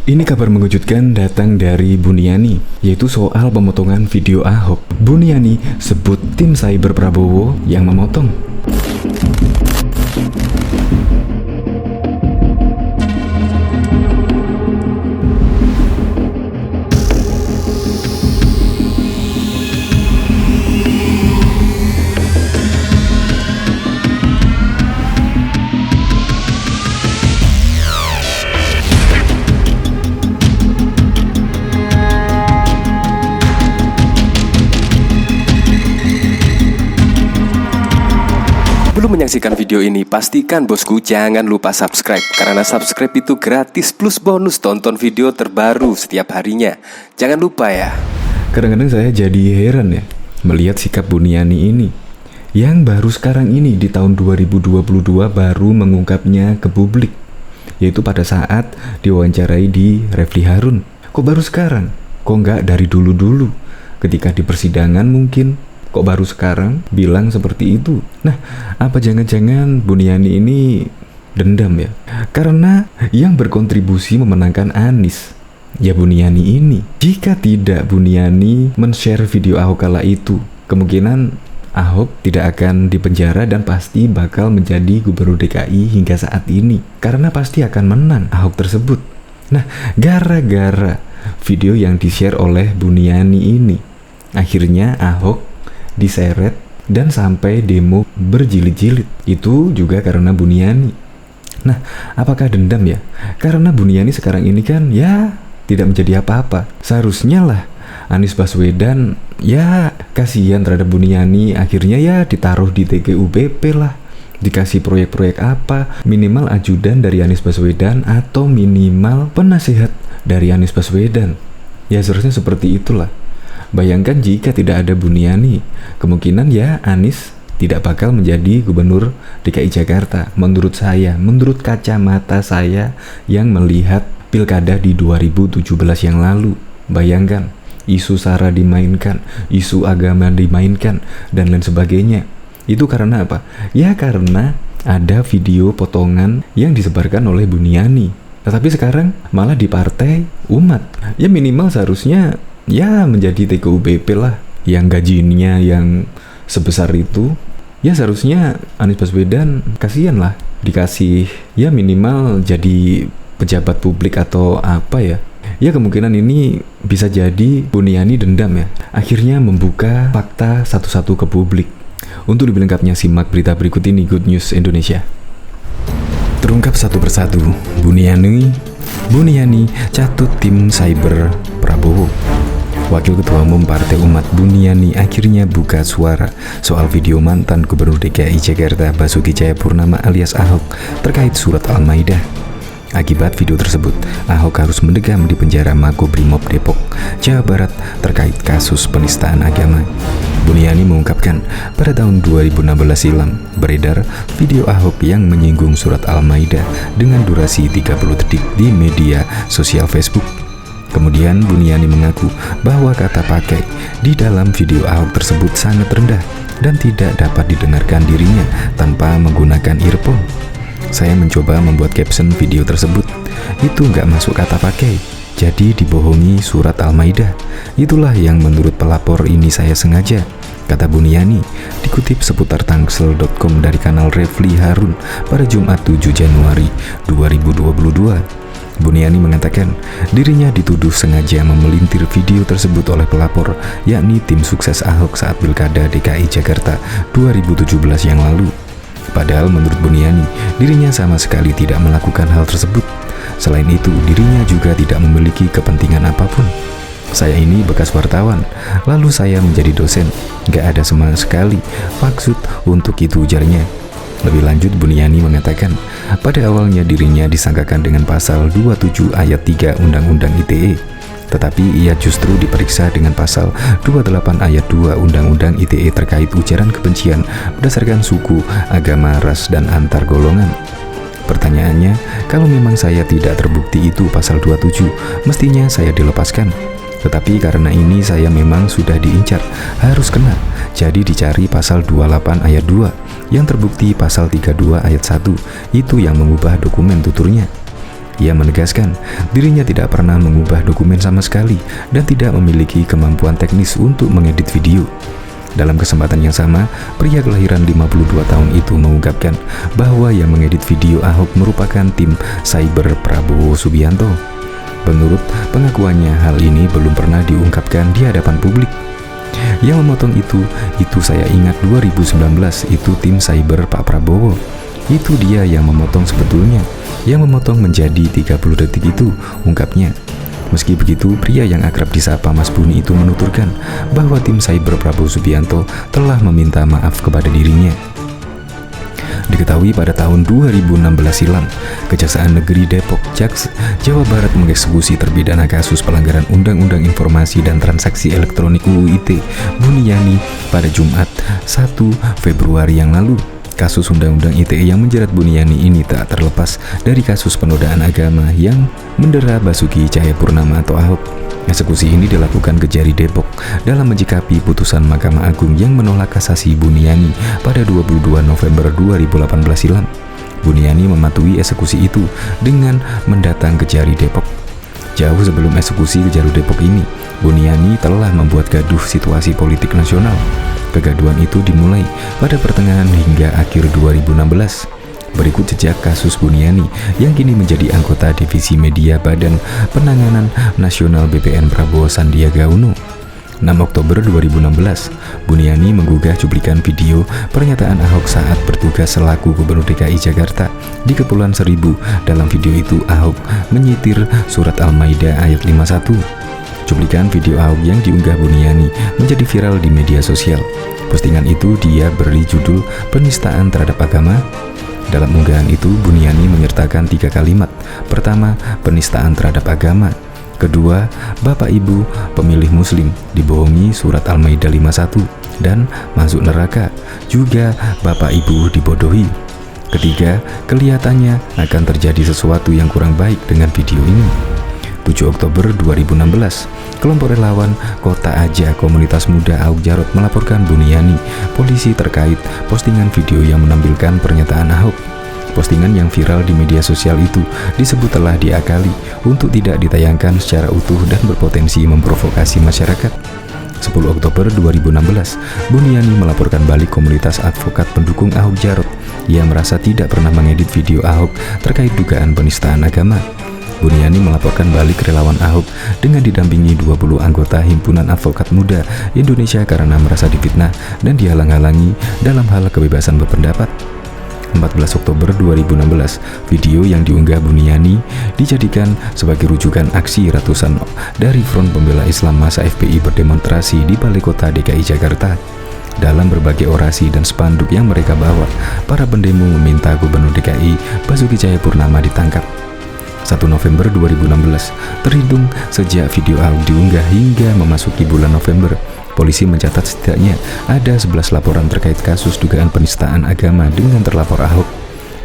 Ini kabar mengejutkan datang dari Buniani, yaitu soal pemotongan video Ahok. Buniani sebut tim cyber Prabowo yang memotong. Sebelum menyaksikan video ini, pastikan bosku jangan lupa subscribe. Karena subscribe itu gratis plus bonus tonton video terbaru setiap harinya. Jangan lupa ya. Kadang-kadang saya jadi heran ya melihat sikap Buniani ini, yang baru sekarang ini di tahun 2022 baru mengungkapnya ke publik, yaitu pada saat diwawancarai di Refli Harun. Kok baru sekarang? Kok nggak dari dulu-dulu? Ketika di persidangan mungkin. Kok baru sekarang bilang seperti itu? Nah, apa jangan-jangan Buniani ini dendam ya? Karena yang berkontribusi memenangkan Anies ya Buniani ini. Jika tidak Buniani men-share video Ahok kala itu, kemungkinan Ahok tidak akan dipenjara dan pasti bakal menjadi gubernur DKI hingga saat ini. Karena pasti akan menang Ahok tersebut. Nah, gara-gara video yang di-share oleh Buniani ini, akhirnya Ahok diseret dan sampai demo berjilid-jilid. Itu juga karena Buniani. Nah, apakah dendam ya? Karena Buniani sekarang ini kan ya tidak menjadi apa-apa. Seharusnya lah Anies Baswedan ya kasihan terhadap Buniani, akhirnya ya ditaruh di TGUPP lah, dikasih proyek-proyek apa, minimal ajudan dari Anies Baswedan atau minimal penasehat dari Anies Baswedan. Ya seharusnya seperti itulah. Bayangkan jika tidak ada Buniani, kemungkinan ya Anies tidak bakal menjadi gubernur DKI Jakarta. Menurut saya, menurut kacamata saya yang melihat pilkada di 2017 yang lalu. Bayangkan, isu SARA dimainkan, isu agama dimainkan, dan lain sebagainya. Itu karena apa? Ya karena ada video potongan yang disebarkan oleh Buniani. Tetapi sekarang malah di partai umat. Ya minimal seharusnya ya menjadi TGUPP lah, yang gajinya yang sebesar itu. Ya seharusnya Anies Baswedan kasihan lah, dikasih ya minimal jadi pejabat publik atau apa ya. Ya kemungkinan ini bisa jadi Buniani dendam ya, akhirnya membuka fakta satu-satu ke publik. Untuk lebih lengkapnya simak berita berikut ini, Good News Indonesia. Terungkap satu persatu, Buniani catut tim cyber Prabowo. Wakil Ketua Umum Partai Umat Buniani akhirnya buka suara soal video mantan Gubernur DKI Jakarta Basuki Cahayapurnama alias Ahok terkait surat Al-Maidah. Akibat video tersebut, Ahok harus mendekam di penjara Makobrimob Depok, Jawa Barat terkait kasus penistaan agama. Buniani mengungkapkan pada tahun 2016 silam beredar video Ahok yang menyinggung surat Al-Maidah dengan durasi 30 detik di media sosial Facebook. Kemudian Buniani mengaku bahwa kata pakai di dalam video Ahok tersebut sangat rendah dan tidak dapat didengarkan dirinya tanpa menggunakan earphone. Saya mencoba membuat caption video tersebut, itu nggak masuk kata pakai, jadi dibohongi surat Al-Maidah. Itulah yang menurut pelapor ini saya sengaja, kata Buniani, dikutip seputar tangsel.com dari kanal Refli Harun pada Jumat 7 Januari 2022. Buniani mengatakan dirinya dituduh sengaja memelintir video tersebut oleh pelapor, yakni tim sukses Ahok saat Pilkada DKI Jakarta 2017 yang lalu. Padahal menurut Buniani, dirinya sama sekali tidak melakukan hal tersebut. Selain itu, dirinya juga tidak memiliki kepentingan apapun. Saya ini bekas wartawan, lalu saya menjadi dosen. Gak ada sama sekali maksud untuk itu, ujarnya. Lebih lanjut, Buniani mengatakan pada awalnya dirinya disangkakan dengan pasal 27 ayat 3 Undang-Undang ITE, tetapi ia justru diperiksa dengan pasal 28 ayat 2 Undang-Undang ITE terkait ujaran kebencian berdasarkan suku, agama, ras, dan antar golongan. Pertanyaannya, kalau memang saya tidak terbukti itu pasal 27, mestinya saya dilepaskan. Tetapi karena ini saya memang sudah diincar, harus kena, jadi dicari pasal 28 ayat 2 yang terbukti pasal 32 ayat 1, itu yang mengubah dokumen, tuturnya. Ia menegaskan dirinya tidak pernah mengubah dokumen sama sekali dan tidak memiliki kemampuan teknis untuk mengedit video. Dalam kesempatan yang sama, pria kelahiran 52 tahun itu mengungkapkan bahwa yang mengedit video Ahok merupakan tim cyber Prabowo Subianto. Menurut pengakuannya, hal ini belum pernah diungkapkan di hadapan publik. Yang memotong itu saya ingat 2019 itu tim cyber Pak Prabowo. Itu dia yang memotong sebetulnya. Yang memotong menjadi 30 detik itu, ungkapnya. Meski begitu, pria yang akrab disapa Mas Buni itu menuturkan bahwa tim cyber Prabowo Subianto telah meminta maaf kepada dirinya. Diketahui pada tahun 2016 silam, Kejaksaan Negeri Depok, Jawa Barat mengeksekusi terpidana kasus pelanggaran Undang-Undang Informasi dan Transaksi Elektronik UU ITE Buniyani pada Jumat 1 Februari yang lalu. Kasus Undang-Undang ITE yang menjerat Buniyani ini tak terlepas dari kasus penodaan agama yang mendera Basuki Cahayapurnama atau Ahok. Eksekusi ini dilakukan Kejari Depok dalam menyikapi putusan Mahkamah Agung yang menolak kasasi Buniyani pada 22 November 2018 silam. Buniyani mematuhi eksekusi itu dengan mendatang Kejari Depok. Jauh sebelum eksekusi Kejari Depok ini, Buniyani telah membuat gaduh situasi politik nasional. Kegaduhan itu dimulai pada pertengahan hingga akhir 2016. Berikut jejak kasus Buniyani yang kini menjadi anggota Divisi Media Badan Penanganan Nasional BPN Prabowo Sandiaga Uno. 6 Oktober 2016, Buniyani menggugah cuplikan video pernyataan Ahok saat bertugas selaku Gubernur DKI Jakarta di Kepulauan Seribu. Dalam video itu, Ahok menyitir surat Al-Maidah ayat 51. Cuplikan video Ahok yang diunggah Buniyani menjadi viral di media sosial. Postingan itu dia beri judul penistaan terhadap agama. Dalam unggahan itu, Buniyani menyertakan 3 kalimat. Pertama, penistaan terhadap agama. Kedua, Bapak Ibu pemilih Muslim dibohongi surat Al-Maidah 51 dan masuk neraka. Juga Bapak Ibu dibodohi. Ketiga, kelihatannya akan terjadi sesuatu yang kurang baik dengan video ini. 7 Oktober 2016, kelompok relawan Kota Aja Komunitas Muda Ahok Jarot melaporkan Buniyani polisi terkait postingan video yang menampilkan pernyataan Ahok. Postingan yang viral di media sosial itu disebut telah diakali untuk tidak ditayangkan secara utuh dan berpotensi memprovokasi masyarakat. 10 Oktober 2016, Buniyani melaporkan balik komunitas advokat pendukung Ahok Jarot yang merasa tidak pernah mengedit video Ahok terkait dugaan penistaan agama. Buniyani melaporkan balik relawan Ahok dengan didampingi 20 anggota Himpunan Advokat Muda Indonesia karena merasa difitnah dan dihalang-halangi dalam hal kebebasan berpendapat. 14 Oktober 2016, video yang diunggah Buniyani dijadikan sebagai rujukan aksi ratusan dari Front Pembela Islam masa FPI berdemonstrasi di Balai Kota DKI Jakarta. Dalam berbagai orasi dan spanduk yang mereka bawa, para pendemo meminta Gubernur DKI Basuki Cahayapurnama ditangkap. 1 November 2016, terhitung sejak video Ahok diunggah hingga memasuki bulan November, polisi mencatat setidaknya ada 11 laporan terkait kasus dugaan penistaan agama dengan terlapor Ahok.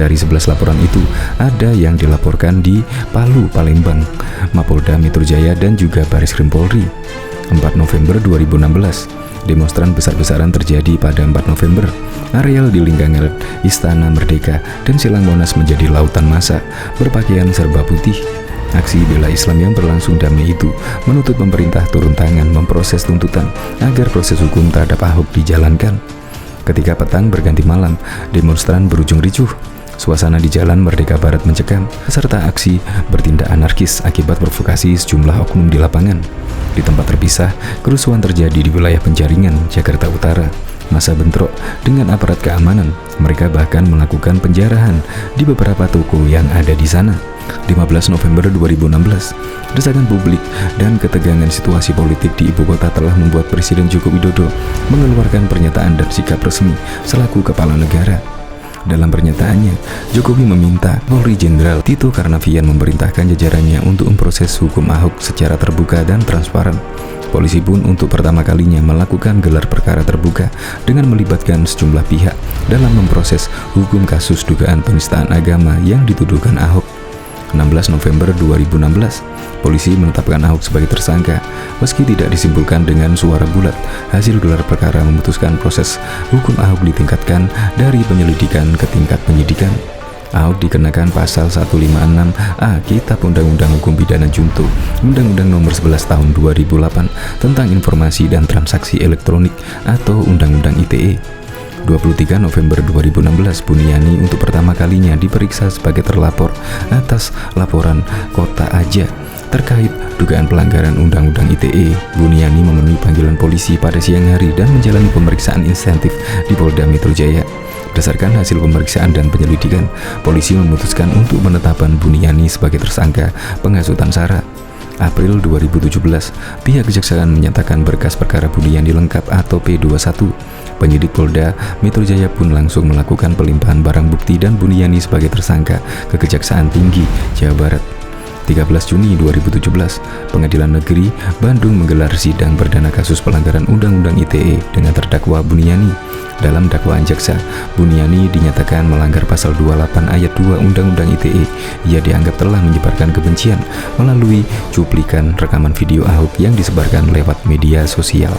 Dari 11 laporan itu, ada yang dilaporkan di Palu, Palembang, Mapolda Metro Jaya, dan juga Bareskrim Polri. 4 November 2016, demonstran besar-besaran terjadi pada 4 November. Areal di lingkungan Istana Merdeka dan Silang Monas menjadi lautan massa berpakaian serba putih. Aksi bela Islam yang berlangsung damai itu menuntut pemerintah turun tangan memproses tuntutan agar proses hukum terhadap Ahok dijalankan. Ketika petang berganti malam, demonstran berujung ricuh. Suasana di Jalan Merdeka Barat mencekam, peserta aksi bertindak anarkis akibat provokasi sejumlah oknum di lapangan. Di tempat terpisah, kerusuhan terjadi di wilayah Penjaringan, Jakarta Utara. Masa bentrok dengan aparat keamanan. Mereka bahkan melakukan penjarahan di beberapa toko yang ada di sana. 15 November 2016, desakan publik dan ketegangan situasi politik di ibu kota telah membuat Presiden Joko Widodo mengeluarkan pernyataan dan sikap resmi selaku kepala negara. Dalam pernyataannya, Jokowi meminta Polri Jenderal Tito Karnavian memerintahkan jajarannya untuk memproses hukum Ahok secara terbuka dan transparan. Polisi pun untuk pertama kalinya melakukan gelar perkara terbuka dengan melibatkan sejumlah pihak dalam memproses hukum kasus dugaan penistaan agama yang dituduhkan Ahok. 16 November 2016, polisi menetapkan Ahok sebagai tersangka. Meski tidak disimpulkan dengan suara bulat, hasil gelar perkara memutuskan proses hukum Ahok ditingkatkan dari penyelidikan ke tingkat penyidikan. Ahok dikenakan pasal 156A Kitab Undang-Undang Hukum Pidana Junto, Undang-Undang Nomor 11 Tahun 2008 tentang Informasi dan Transaksi Elektronik atau Undang-Undang ITE. 23 November 2016, Buniani untuk pertama kalinya diperiksa sebagai terlapor atas laporan Kota Aja terkait dugaan pelanggaran Undang-Undang ITE. Buniani memenuhi panggilan polisi pada siang hari dan menjalani pemeriksaan insentif di Polda Metro Jaya. Berdasarkan hasil pemeriksaan dan penyelidikan, polisi memutuskan untuk menetapkan Buniani sebagai tersangka penghasutan SARA. April 2017, pihak kejaksaan menyatakan berkas perkara Buniani lengkap atau P21. Penyidik Polda Metro Jaya pun langsung melakukan pelimpahan barang bukti dan Buniani sebagai tersangka ke Kejaksaan Tinggi Jawa Barat. 13 Juni 2017, Pengadilan Negeri Bandung menggelar sidang perdana kasus pelanggaran Undang-Undang ITE dengan terdakwa Buniani. Dalam dakwaan jaksa, Buniani dinyatakan melanggar pasal 28 ayat 2 Undang-Undang ITE. Ia dianggap telah menyebarkan kebencian melalui cuplikan rekaman video Ahok yang disebarkan lewat media sosial.